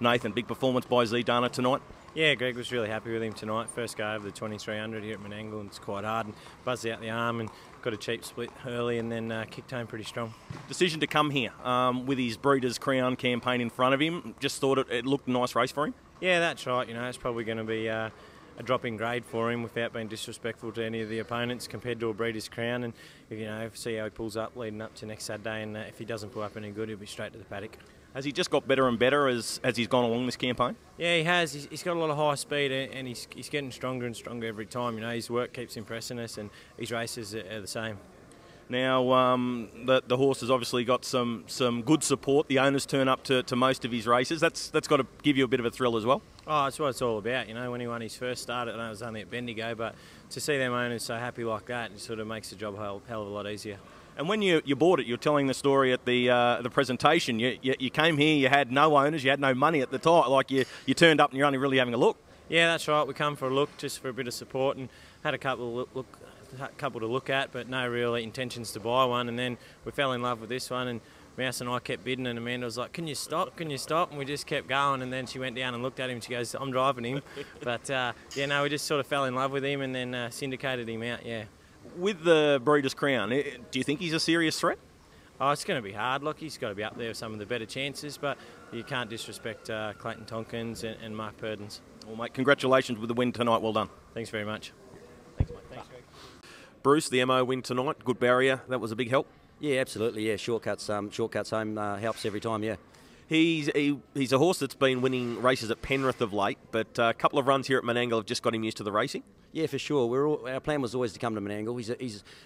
Nathan, big performance by Zidana tonight. Yeah, Greg was really happy with him tonight. First go over the 2300 here at Menangle, and it's quite hard, and buzzed out the arm and got a cheap split early, and then kicked home pretty strong. Decision to come here with his Breeders' Crown campaign in front of him. Just thought it looked a nice race for him. Yeah, that's right. You know, it's probably going to be a drop in grade for him without being disrespectful to any of the opponents compared to a Breeders' Crown, and see how he pulls up leading up to next Saturday, and if he doesn't pull up any good, he'll be straight to the paddock. Has he just got better and better as he's gone along this campaign? Yeah, he has. He's got a lot of high speed, and he's getting stronger and stronger every time. You know, his work keeps impressing us, and his races are the same. Now, the horse has obviously got some good support. The owners turn up to most of his races. That's got to give you a bit of a thrill as well. Oh, that's what it's all about. You know, when he won his first start, I know it was only at Bendigo, but to see them owners so happy like that, it sort of makes the job a hell of a lot easier. And when you bought it, you're telling the story at the presentation. You came here, you had no owners, you had no money at the time. Like you turned up and you're only really having a look. Yeah, that's right. We come for a look, just for a bit of support, and had a couple to look at, but no real intentions to buy one. And then we fell in love with this one, and Mouse and I kept bidding, and Amanda was like, "Can you stop? Can you stop?" And we just kept going. And then she went down and looked at him. And she goes, "I'm driving him." But yeah, no, we just sort of fell in love with him, and then syndicated him out. Yeah. With the Breeders' Crown, do you think he's a serious threat? Oh, it's going to be hard. Look, he's got to be up there with some of the better chances, but you can't disrespect Clayton Tompkins and Mark Purdens. Well, mate, congratulations with the win tonight. Well done. Thanks very much. Thanks, mate. Thanks, Greg. Bruce, the MO win tonight, good barrier. That was a big help. Yeah, absolutely. Yeah, shortcuts home helps every time. Yeah. He's a horse that's been winning races at Penrith of late, but a couple of runs here at Menangle have just got him used to the racing. Yeah, for sure. Our plan was always to come to Menangle.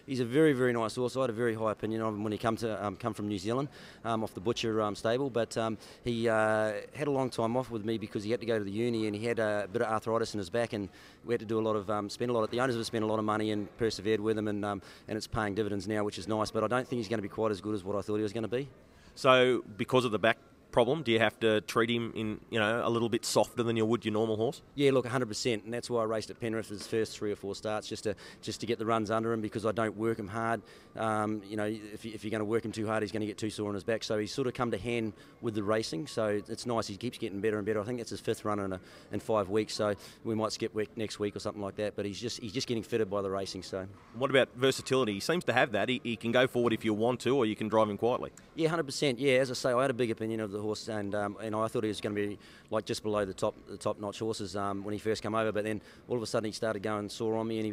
He's a very, very nice horse. I had a very high opinion of him when he come from New Zealand, off the Butcher stable. But he had a long time off with me because he had to go to the uni, and he had a bit of arthritis in his back, and we had to do a lot of the owners have spent a lot of money and persevered with him, and it's paying dividends now, which is nice. But I don't think he's going to be quite as good as what I thought he was going to be. So because of the back problem, do you have to treat him in a little bit softer than you would your normal horse? Yeah, look, 100%, and that's why I raced at Penrith his first 3 or 4 starts, just to get the runs under him, because I don't work him hard. If you're going to work him too hard, he's going to get too sore on his back. So he's sort of come to hand with the racing. So it's nice. He keeps getting better and better. I think it's his 5th run in 5 weeks. So we might skip next week or something like that. But he's just getting fitted by the racing. So what about versatility? He seems to have that. He can go forward if you want to, or you can drive him quietly. Yeah, 100%. Yeah, as I say, I had a big opinion of the horse, and I thought he was going to be like just below the top notch horses when he first came over. But then all of a sudden he started going sore on me, and it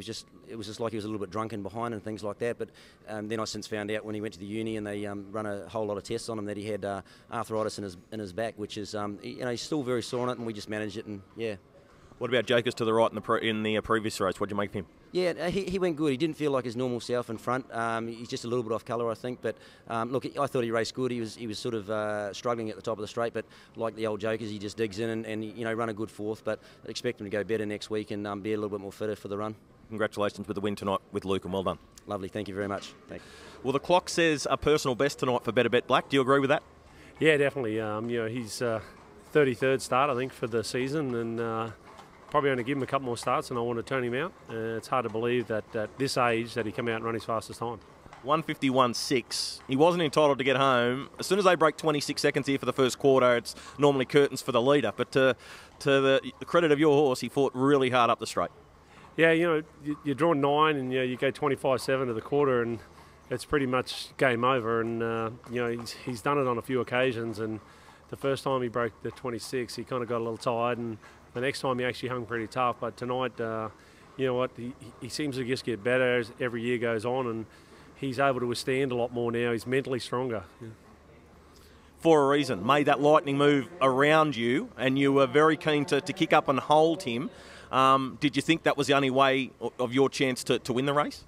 was just like he was a little bit drunken behind and things like that. But then I since found out when he went to the uni and they run a whole lot of tests on him that he had arthritis in his back, which is he's still very sore on it, and we just managed it. And yeah. What about Jokers to the right in the previous race? What did you make of him? Yeah, he went good. He didn't feel like his normal self in front. He's just a little bit off colour, I think. But look, I thought he raced good. He was sort of struggling at the top of the straight, but like the old Jokers, he just digs in and run a good 4th. But I expect him to go better next week and be a little bit more fitter for the run. Congratulations with the win tonight with Luke, and well done. Lovely, thank you very much. Thanks. Well, the clock says a personal best tonight for Better Bet Black. Do you agree with that? Yeah, definitely. He's 33rd start, I think, for the season, and probably going to give him a couple more starts, and I want to turn him out. It's hard to believe that at this age that he come out and run his fastest time. 151.6. He wasn't entitled to get home. As soon as they break 26 seconds here for the first quarter, it's normally curtains for the leader. But to the credit of your horse, he fought really hard up the straight. Yeah, you're drawn 9, and you go 25-7 to the quarter, and it's pretty much game over. And he's done it on a few occasions. And the first time he broke the 26, he kind of got a little tired, and the next time he actually hung pretty tough. But tonight, you know what, he seems to just get better as every year goes on, and he's able to withstand a lot more now. He's mentally stronger. Yeah. For a reason, made that lightning move around you, and you were very keen to kick up and hold him. Did you think that was the only way of your chance to win the race?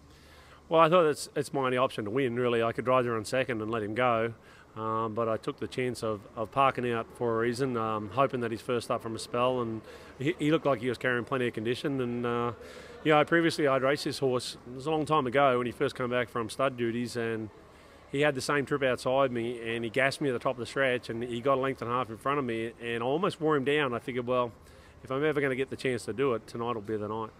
Well, I thought it's my only option to win, really. I could ride there on second and let him go. But I took the chance of parking out for a reason, hoping that he's first up from a spell, and he looked like he was carrying plenty of condition. And previously I'd raced this horse. It was a long time ago when he first came back from stud duties, and he had the same trip outside me, and he gassed me at the top of the stretch, and he got a length and a half in front of me, and I almost wore him down. I figured, well, if I'm ever going to get the chance to do it, tonight will be the night.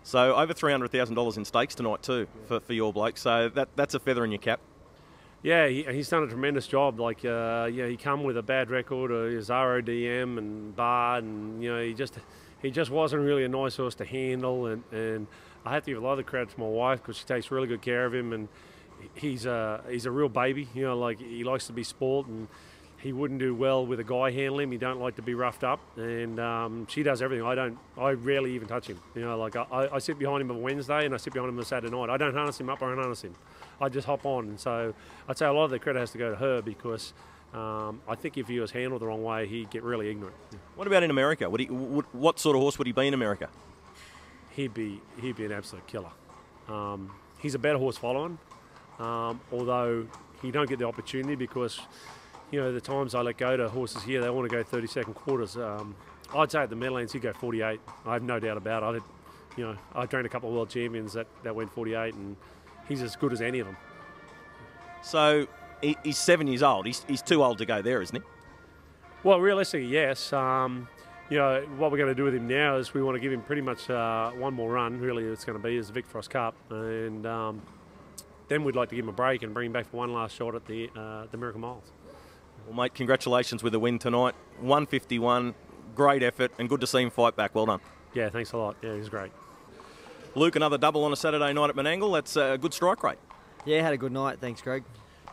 So over $300,000 in stakes tonight too for your bloke. So that's a feather in your cap. Yeah, he's done a tremendous job. Like, he come with a bad record, his RODM and Bard, and he just wasn't really a nice horse to handle. And I have to give a lot of the credit to my wife because she takes really good care of him. And he's a real baby. Like he likes to be sport, and he wouldn't do well with a guy handling him. He don't like to be roughed up, and she does everything. I rarely even touch him. Like I sit behind him on Wednesday and I sit behind him on Saturday night. I don't harness him up or unharness him. I just hop on, and so I'd say a lot of the credit has to go to her because I think if he was handled the wrong way, he'd get really ignorant. What about in America? What sort of horse would he be in America? He'd be an absolute killer. He's a better horse following, although he don't get the opportunity because the times I let go to horses here, they want to go 30-second quarters. I'd say at the Meadowlands he'd go 48. I have no doubt about it. I trained a couple of world champions that went 48, and he's as good as any of them. So he's 7 years old. He's too old to go there, isn't he? Well, realistically, yes. What we're going to do with him now is we want to give him pretty much one more run. Really, it's going to be is the Vic Frost Cup, and then we'd like to give him a break and bring him back for one last shot at the Miracle Miles. Well, mate, congratulations with the win tonight. 151, great effort, and good to see him fight back. Well done. Yeah, thanks a lot. Yeah, he was great. Luke, another double on a Saturday night at Menangle. That's a good strike rate. Yeah, had a good night. Thanks, Greg.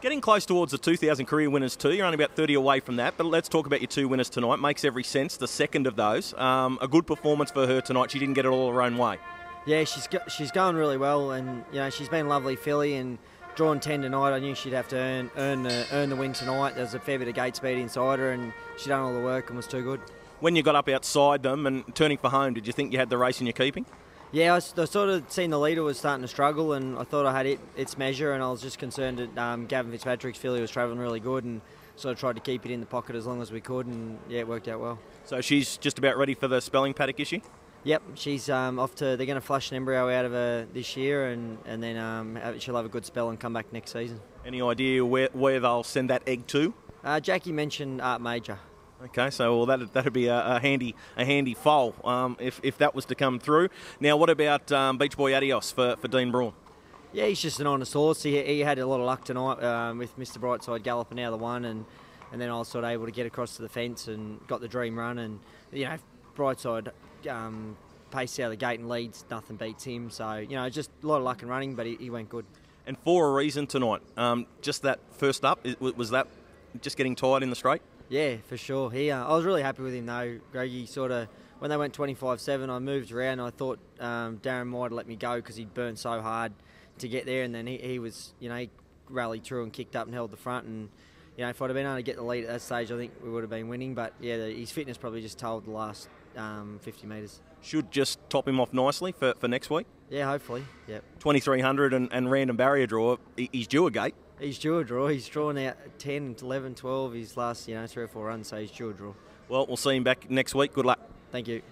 Getting close towards the 2,000 career winners too. You're only about 30 away from that, but let's talk about your two winners tonight. Makes every sense, the second of those. A good performance for her tonight. She didn't get it all her own way. Yeah, she's going really well, and she's been a lovely filly, and drawn 10 tonight. I knew she'd have to earn the win tonight. There's a fair bit of gate speed inside her, and she done all the work and was too good. When you got up outside them and turning for home, did you think you had the race in your keeping? Yeah, I sort of seen the leader was starting to struggle, and I thought I had its measure, and I was just concerned that Gavin Fitzpatrick's filly was travelling really good, and sort of tried to keep it in the pocket as long as we could, and yeah, it worked out well. So she's just about ready for the spelling paddock, is she? Yep, she's off to. They're going to flush an embryo out of her this year, and then she'll have a good spell and come back next season. Any idea where they'll send that egg to? Jackie mentioned Art Major. Okay, so that'd be a handy foal if that was to come through. Now, what about Beach Boy Adios for Dean Braun? Yeah, he's just an honest horse. He had a lot of luck tonight with Mr. Brightside galloping out of the one, and then I was sort of able to get across to the fence and got the dream run. And Brightside paced out of the gate and leads, nothing beats him. So just a lot of luck in running, but he went good. And for a reason tonight, just that first up, was that just getting tired in the straight? Yeah, for sure. I was really happy with him though, Greg. He sort of, when they went 25-7, I moved around. I thought Darren might have let me go because he'd burned so hard to get there, and then he was, he rallied through and kicked up and held the front. And if I'd have been able to get the lead at that stage, I think we would have been winning. But yeah, his fitness probably just told the last 50 metres. Should just top him off nicely for next week. Yeah, hopefully. Yep. 2300 and random barrier draw. He's due a gate. He's due a draw. He's drawn out 10, 11, 12 his last 3 or 4 runs, so he's due a draw. Well, we'll see him back next week. Good luck. Thank you.